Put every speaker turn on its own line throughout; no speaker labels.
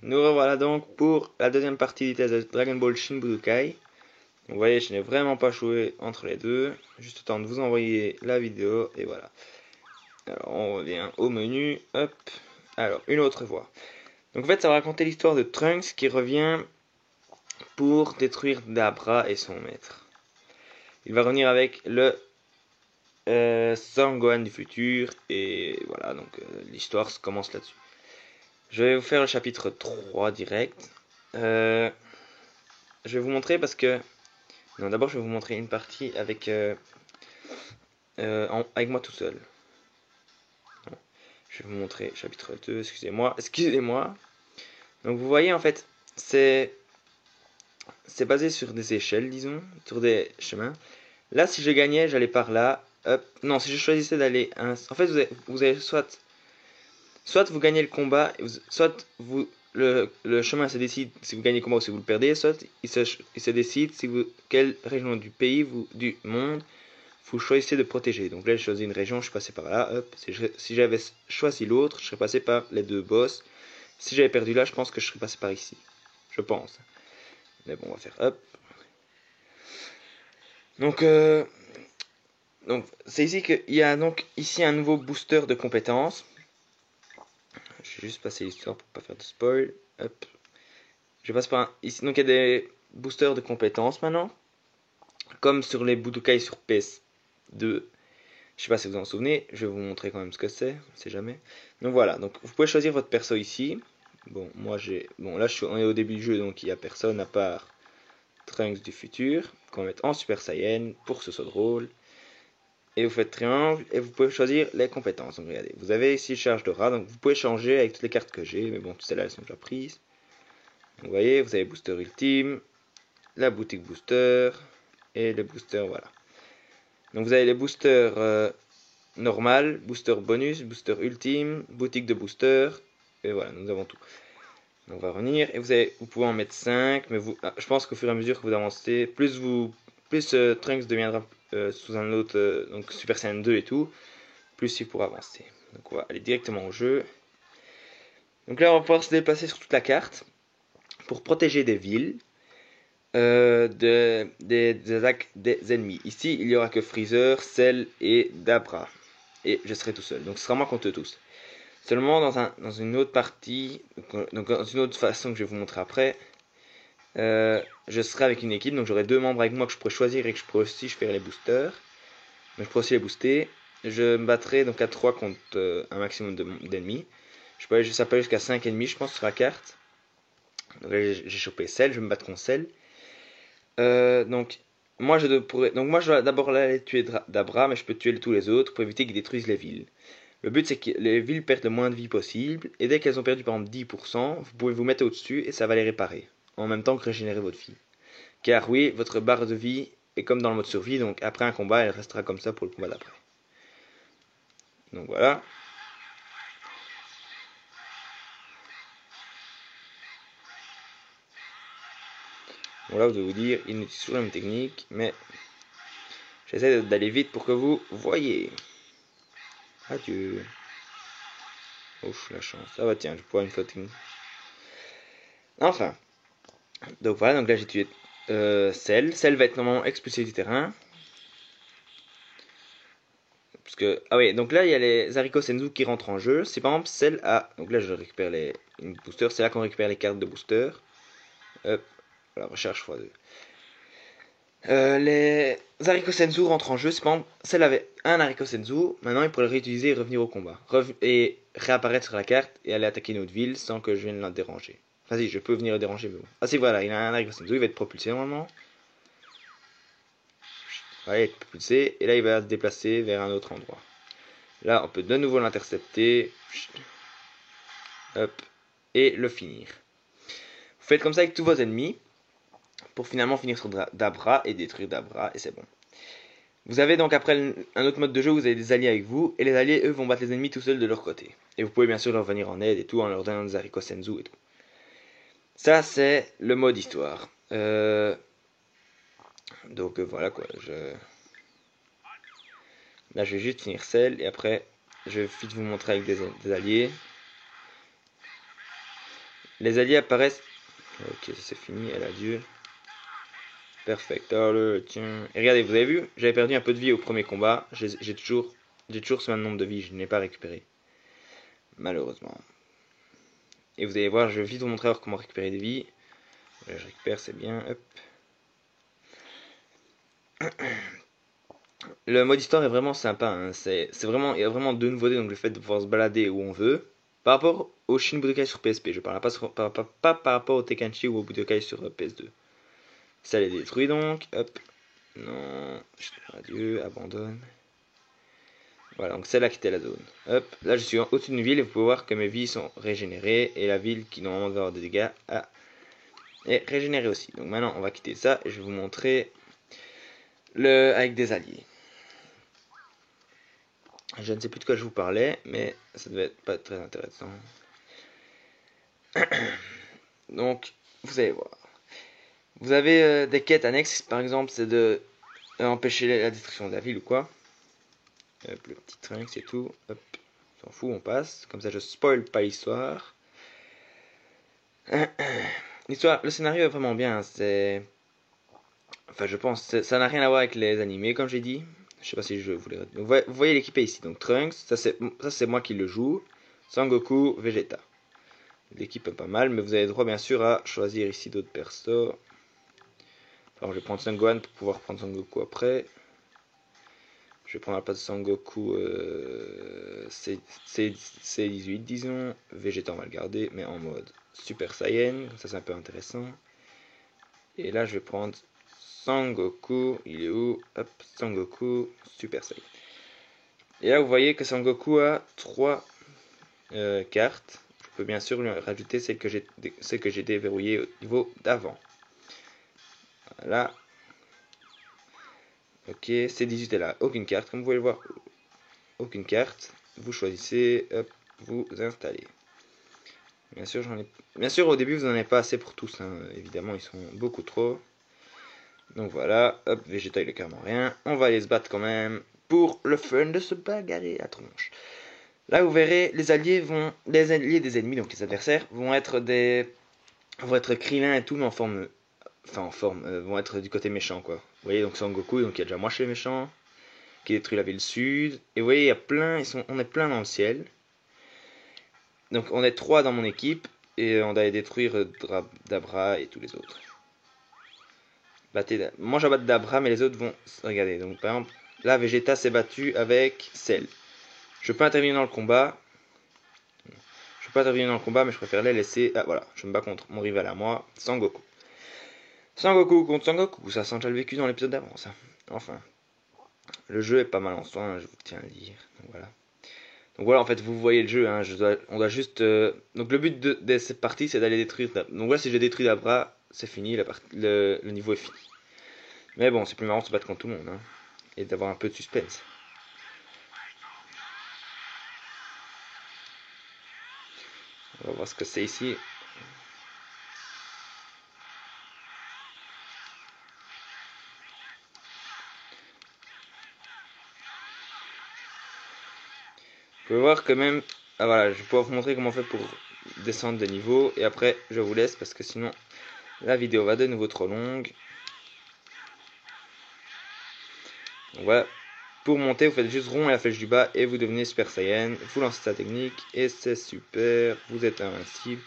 Nous revoilà donc pour la deuxième partie de Dragon Ball Shin Budokai. Vous voyez, je n'ai vraiment pas joué entre les deux. Juste le temps de vous envoyer la vidéo et voilà. Alors on revient au menu. Hop. Alors, une autre voix. Donc en fait, ça va raconter l'histoire de Trunks qui revient pour détruire Dabra et son maître. Il va revenir avec le Sangohan du futur et voilà, donc l'histoire commence là-dessus. Je vais vous faire le chapitre 3 direct. Je vais vous montrer parce que... Non, d'abord je vais vous montrer une partie avec, avec moi tout seul. Non. Je vais vous montrer chapitre 2, excusez-moi. Excusez-moi. Donc vous voyez en fait, c'est basé sur des échelles, disons, sur des chemins. Là, si je gagnais, j'allais par là. Hop. Non, si je choisissais d'aller... En fait, vous avez soit vous gagnez le combat, soit le chemin se décide si vous gagnez le combat ou si vous le perdez, soit il se décide si quelle région du pays, du monde, vous choisissez de protéger. Donc là, j'ai choisi une région, je suis passé par là. Hop. Si j'avais choisi l'autre, je serais passé par les deux boss. Si j'avais perdu là, je pense que je serais passé par ici. Je pense. Mais bon, on va faire hop. Donc c'est ici qu'il y a donc ici un nouveau booster de compétences. Je vais juste passer l'histoire pour pas faire de spoil. Hop. Je passe par ici. Donc il y a des boosters de compétences maintenant. Comme sur les Budokai sur PS2. Je sais pas si vous en souvenez. Je vais vous montrer quand même ce que c'est. On sait jamais. Donc voilà. Donc vous pouvez choisir votre perso ici. Bon, moi j'ai. Bon, là on est au début du jeu donc il n'y a personne à part Trunks du futur. Qu'on va mettre en Super Saiyan pour que ce soit drôle. Et vous faites triangle et vous pouvez choisir les compétences. Donc regardez, vous avez ici charge d'aura, donc vous pouvez changer avec toutes les cartes que j'ai, mais bon, toutes celles-là elles sont déjà prises. Donc, vous voyez, vous avez booster ultime, la boutique booster et le booster, voilà. Donc vous avez les boosters normal, booster bonus, booster ultime, boutique de booster, et voilà, nous avons tout. Donc on va revenir, et vous pouvez en mettre 5, mais je pense qu'au fur et à mesure que vous avancez, plus Trunks deviendra sous un autre, donc Super Saiyan 2 et tout, plus il pourra avancer. Donc on va aller directement au jeu. Donc là on va pouvoir se déplacer sur toute la carte pour protéger des villes des attaques des ennemis. Ici il n'y aura que Freezer, Cell et Dabra. Et je serai tout seul. Donc ce sera moi contre eux tous. Seulement dans une autre partie, donc dans une autre façon que je vais vous montrer après, je serai avec une équipe. Donc j'aurai deux membres avec moi que je pourrais choisir et que je pourrais aussi faire les boosters. Donc je pourrais aussi les booster. Je me battrai donc à 3 contre un maximum d'ennemis. Ça peut aller jusqu'à 5 ennemis, je pense, sur la carte. Donc là, j'ai chopé Cell, je vais me battre contre Cell. Donc, moi, je dois d'abord aller tuer Dabra, mais je peux tuer tous les autres pour éviter qu'ils détruisent les villes. Le but, c'est que les villes perdent le moins de vie possible. Et dès qu'elles ont perdu, par exemple, 10%, vous pouvez vous mettre au-dessus et ça va les réparer. En même temps que régénérer votre vie. Car oui, votre barre de vie est comme dans le mode survie, donc après un combat, elle restera comme ça pour le combat d'après. Donc voilà. Bon là, vous devez vous dire, il utilise toujours la même technique, mais j'essaie d'aller vite pour que vous voyez. Adieu. Ouf, la chance. Ah bah tiens, je pourrais une floating. Enfin. Donc voilà, donc là j'ai tué Cell. Cell va être normalement expulsé du terrain. Parce que, ah oui, donc là il y a les haricots Senzu qui rentrent en jeu. Si par exemple Cell a... Donc là je récupère les boosters. C'est là qu'on récupère les cartes de booster. Hop. Voilà, recherche x2. Les haricots Senzu rentrent en jeu. Si par exemple Cell avait un haricot Senzu, maintenant il pourrait le réutiliser et revenir au combat. Et réapparaître sur la carte et aller attaquer une autre ville sans que je vienne la déranger. Vas-y, je peux venir le déranger, mais bon. Ah si, voilà, il a un haricot Senzu, il va être propulsé normalement. Voilà, il est propulsé. Et là, il va se déplacer vers un autre endroit. Là, on peut de nouveau l'intercepter. Hop. Et le finir. Vous faites comme ça avec tous vos ennemis. Pour finalement finir sur Dabra et détruire Dabra. Et c'est bon. Vous avez donc après un autre mode de jeu où vous avez des alliés avec vous. Et les alliés, eux, vont battre les ennemis tout seuls de leur côté. Et vous pouvez bien sûr leur venir en aide et tout en leur donnant des haricots Senzu et tout. Ça, c'est le mode histoire. Donc voilà quoi. Là, je vais juste finir Cell et après, je vais vite vous montrer avec des alliés. les alliés apparaissent. Ok, ça c'est fini, elle a Dieu. Perfect. Alors tiens. Et regardez, vous avez vu, j'avais perdu un peu de vie au premier combat. J'ai toujours ce même nombre de vie, je n'ai pas récupéré. Malheureusement. Et vous allez voir, je vais vite vous montrer comment récupérer des vies. Là, je récupère, c'est bien. Hop. Le mode histoire est vraiment sympa. Hein. Il y a vraiment deux nouveautés. Donc le fait de pouvoir se balader où on veut. Par rapport au Shin Budokai sur PSP, je parle pas par rapport au Tenkaichi ou au Budokai sur PS2. Ça les détruit donc. Hop. Non. Adieu. Abandonne. Voilà, donc c'est là qu'était la zone. Hop. Là, je suis au-dessus d'une ville et vous pouvez voir que mes vies sont régénérées. Et la ville qui normalement doit avoir des dégâts est régénérée aussi. Donc maintenant, on va quitter ça et je vais vous montrer avec des alliés. Je ne sais plus de quoi je vous parlais, mais ça devait être pas très intéressant. Donc, vous allez voir. Vous avez des quêtes annexes, par exemple, c'est de empêcher la destruction de la ville ou quoi. Hop, le petit Trunks c'est tout. Hop, on s'en fout, on passe. Comme ça, je spoil pas l'histoire. L'histoire, le scénario est vraiment bien. C'est, enfin, je pense, ça n'a rien à voir avec les animés, comme j'ai dit. Je sais pas si je voulais. Donc, vous voyez l'équipe ici. Donc Trunks, ça c'est moi qui le joue. Sangoku, Vegeta. L'équipe est pas mal, mais vous avez le droit bien sûr à choisir ici d'autres persos. Alors, je vais prendre Sangohan pour pouvoir prendre Sangoku après. Je vais prendre la place de Sangoku C18 disons. Vegeta on va le garder, mais en mode Super Saiyan, comme ça c'est un peu intéressant. Et là je vais prendre Sangoku, il est où? Hop, Sangoku, Super Saiyan. Et là vous voyez que Sangoku a 3 cartes. Je peux bien sûr lui rajouter celles que j'ai déverrouillées au niveau d'avant. Voilà. Ok, C18 est là, aucune carte, comme vous pouvez le voir, aucune carte. Vous choisissez, hop, vous installez. Bien sûr, au début, vous n'en avez pas assez pour tous, hein. Évidemment, ils sont beaucoup trop. Donc voilà, hop, Vegeta, il est carrément rien. On va aller se battre quand même pour le fun de se bagarrer à tronche. Là, vous verrez, les alliés des ennemis, donc les adversaires, vont être Krillin et tout, mais vont être du côté méchant, quoi. Vous voyez, donc Sangoku, donc il y a déjà moi chez les méchants, qui détruit la ville sud. Et vous voyez, il y a plein, on est plein dans le ciel. Donc on est 3 dans mon équipe, et on va détruire Dabra et tous les autres. Moi j'abatte Dabra, mais les autres vont... Regardez, donc par exemple, là Vegeta s'est battu avec Cell. Je peux intervenir dans le combat. Je peux pas intervenir dans le combat, mais je préfère les laisser... Ah voilà, je me bats contre mon rival à moi, Sangoku. Sangoku contre Sangoku, ça sent déjà le vécu dans l'épisode d'avant, ça. Enfin, le jeu est pas mal en soi, hein, je vous tiens à le dire. Donc voilà. Donc voilà, en fait, vous voyez le jeu, hein, on doit juste... Donc le but de cette partie, c'est d'aller détruire... Donc voilà, si j'ai détruit Dabra, c'est fini, le niveau est fini. Mais bon, c'est plus marrant de se battre contre tout le monde, hein, et d'avoir un peu de suspense. On va voir ce que c'est ici. Vous pouvez voir que même... Ah voilà, je vais pouvoir vous montrer comment on fait pour descendre de niveau. Et après, je vous laisse parce que sinon, la vidéo va de nouveau trop longue. Donc voilà. Pour monter, vous faites juste rond et la flèche du bas et vous devenez Super Saiyan. Vous lancez sa technique et c'est super. Vous êtes invincible.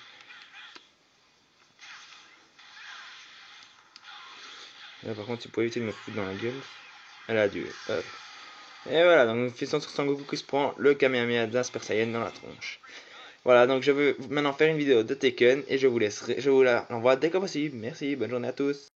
Là par contre, tu peux éviter de me foutre dans la gueule. Elle a dû. Hop. Et voilà, donc nous faisons sur Sangoku qui se prend le Kamehameha d'un Super Saiyan dans la tronche. Voilà, donc je veux maintenant faire une vidéo de Tekken et je vous laisserai, je vous l'envoie dès que possible. Merci, bonne journée à tous.